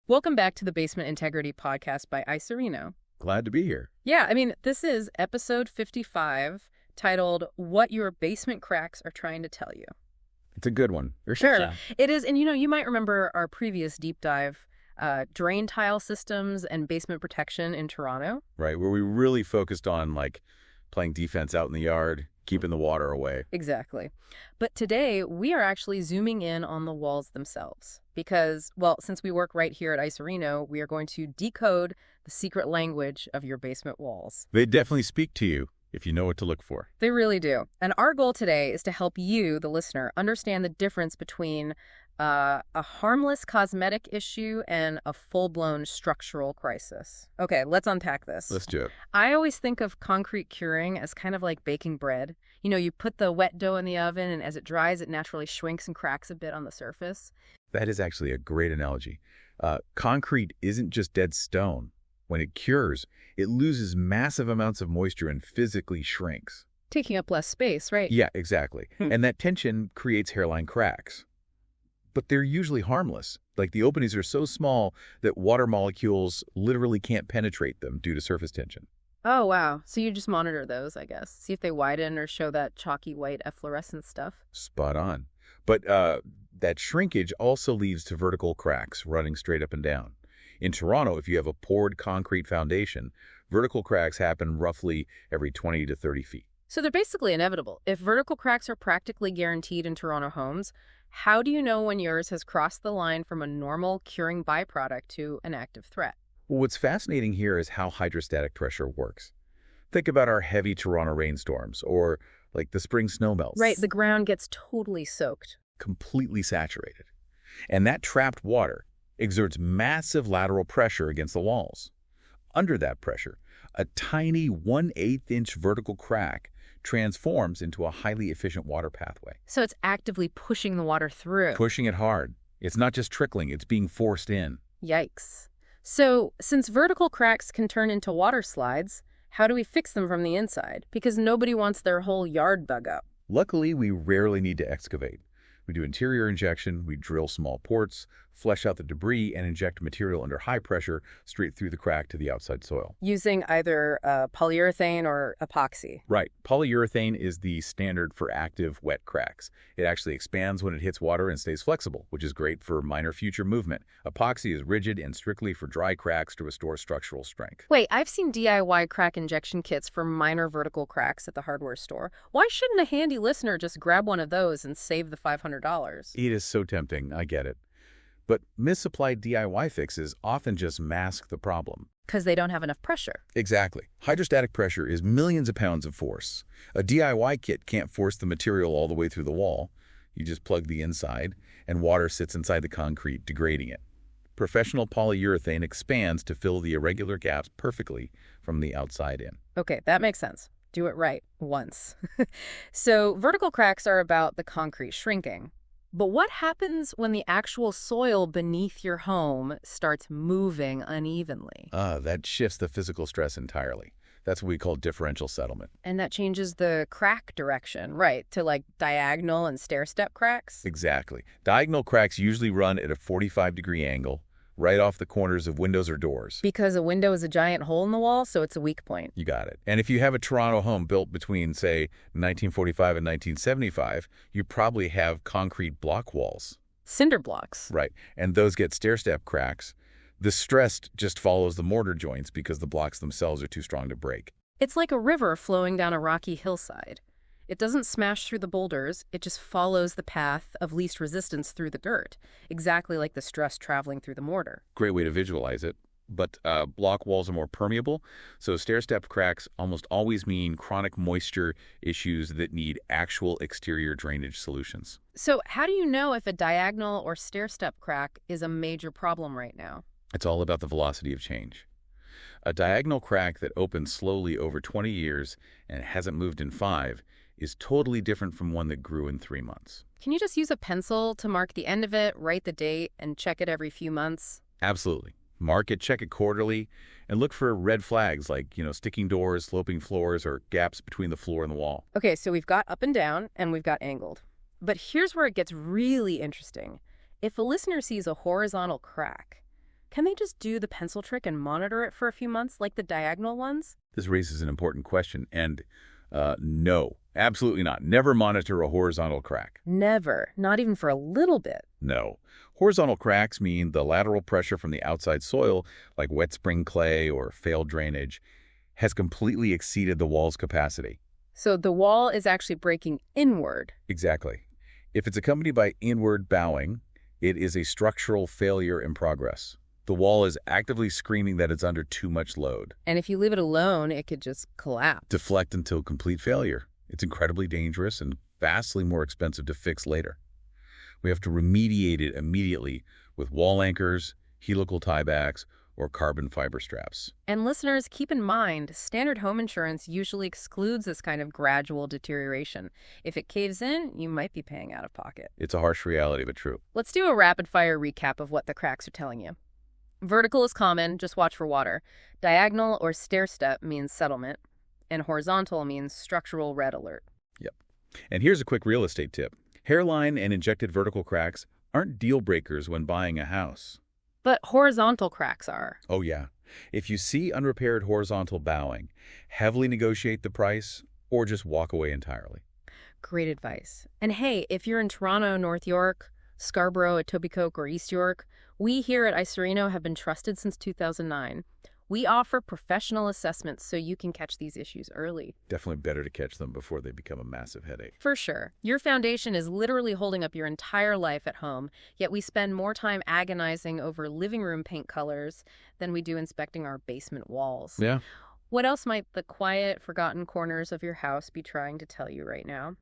Welcome back to the Basement Integrity Podcast by Icerino. Glad to be here. Yeah, this is episode 55, titled What Your Basement Cracks Are Trying to Tell You. It's a good one. Sure. It is, and you might remember our previous deep dive, drain tile systems and basement protection in Toronto. Right, where we really focused on, playing defense out in the yard, keeping the water away. Exactly. But today, we are actually zooming in on the walls themselves. Because, since we work right here at Icerino, we are going to decode the secret language of your basement walls. They definitely speak to you if you know what to look for. They really do. And our goal today is to help you, the listener, understand the difference between a harmless cosmetic issue and a full-blown structural crisis. Okay, let's unpack this. Let's do it. I always think of concrete curing as kind of like baking bread. You put the wet dough in the oven, and as it dries, it naturally shrinks and cracks a bit on the surface. That is actually a great analogy. Concrete isn't just dead stone. When it cures, it loses massive amounts of moisture and physically shrinks. Taking up less space, right? Yeah, exactly. And that tension creates hairline cracks. But they're usually harmless. The openings are so small that water molecules literally can't penetrate them due to surface tension. Oh, wow. So you just monitor those, I guess. See if they widen or show that chalky white efflorescence stuff. Spot on. But that shrinkage also leads to vertical cracks running straight up and down. In Toronto, if you have a poured concrete foundation, vertical cracks happen roughly every 20 to 30 feet. So they're basically inevitable. If vertical cracks are practically guaranteed in Toronto homes, how do you know when yours has crossed the line from a normal curing byproduct to an active threat? Well, what's fascinating here is how hydrostatic pressure works. Think about our heavy Toronto rainstorms or the spring snowmelts. Right, the ground gets totally soaked. Completely saturated. And that trapped water exerts massive lateral pressure against the walls. Under that pressure, a tiny 1/8 inch vertical crack transforms into a highly efficient water pathway. So it's actively pushing the water through. Pushing it hard. It's not just trickling, it's being forced in. Yikes. So since vertical cracks can turn into water slides, how do we fix them from the inside? Because nobody wants their whole yard dug up. Luckily, we rarely need to excavate. We do interior injection, we drill small ports, flush out the debris, and inject material under high pressure straight through the crack to the outside soil. Using either polyurethane or epoxy. Right. Polyurethane is the standard for active wet cracks. It actually expands when it hits water and stays flexible, which is great for minor future movement. Epoxy is rigid and strictly for dry cracks to restore structural strength. Wait, I've seen DIY crack injection kits for minor vertical cracks at the hardware store. Why shouldn't a handy listener just grab one of those and save the $500? It is so tempting, I get it. But misapplied DIY fixes often just mask the problem. Because they don't have enough pressure. Exactly. Hydrostatic pressure is millions of pounds of force. A DIY kit can't force the material all the way through the wall. You just plug the inside, and water sits inside the concrete, degrading it. Professional polyurethane expands to fill the irregular gaps perfectly from the outside in. Okay, that makes sense. Do it right once. So vertical cracks are about the concrete shrinking. But what happens when the actual soil beneath your home starts moving unevenly? That shifts the physical stress entirely. That's what we call differential settlement. And that changes the crack direction, right, to diagonal and stair-step cracks? Exactly. Diagonal cracks usually run at a 45-degree angle, right off the corners of windows or doors. Because a window is a giant hole in the wall, so it's a weak point. You got it. And if you have a Toronto home built between, say, 1945 and 1975, you probably have concrete block walls. Cinder blocks. Right. And those get stair-step cracks. The stress just follows the mortar joints because the blocks themselves are too strong to break. It's like a river flowing down a rocky hillside. It doesn't smash through the boulders, it just follows the path of least resistance through the dirt, exactly like the stress traveling through the mortar. Great way to visualize it. But block walls are more permeable, so stair-step cracks almost always mean chronic moisture issues that need actual exterior drainage solutions. So how do you know if a diagonal or stair-step crack is a major problem right now? It's all about the velocity of change. A diagonal crack that opens slowly over 20 years and hasn't moved in 5 is totally different from one that grew in 3 months. Can you just use a pencil to mark the end of it, write the date, and check it every few months? Absolutely. Mark it, check it quarterly, and look for red flags like, sticking doors, sloping floors, or gaps between the floor and the wall. Okay, so we've got up and down, and we've got angled. But here's where it gets really interesting. If a listener sees a horizontal crack, Can they just do the pencil trick and monitor it for a few months like the diagonal ones? This raises an important question, and no, absolutely not. Never monitor a horizontal crack. Never, not even for a little bit. No. Horizontal cracks mean the lateral pressure from the outside soil, like wet spring clay or failed drainage, has completely exceeded the wall's capacity. So the wall is actually breaking inward. Exactly. If it's accompanied by inward bowing, it is a structural failure in progress. The wall is actively screaming that it's under too much load. And if you leave it alone, it could just collapse. Deflect until complete failure. It's incredibly dangerous and vastly more expensive to fix later. We have to remediate it immediately with wall anchors, helical tiebacks, or carbon fiber straps. And listeners, keep in mind, standard home insurance usually excludes this kind of gradual deterioration. If it caves in, you might be paying out of pocket. It's a harsh reality, but true. Let's do a rapid-fire recap of what the cracks are telling you. Vertical is common, just watch for water. Diagonal or stair-step means settlement. And horizontal means structural red alert. Yep. And here's a quick real estate tip. Hairline and injected vertical cracks aren't deal breakers when buying a house. But horizontal cracks are. Oh, yeah. If you see unrepaired horizontal bowing, heavily negotiate the price or just walk away entirely. Great advice. And hey, if you're in Toronto, North York, Scarborough, Etobicoke, or East York, we here at Iserino have been trusted since 2009. We offer professional assessments so you can catch these issues early. Definitely better to catch them before they become a massive headache. For sure. Your foundation is literally holding up your entire life at home, yet we spend more time agonizing over living room paint colors than we do inspecting our basement walls. Yeah. What else might the quiet, forgotten corners of your house be trying to tell you right now?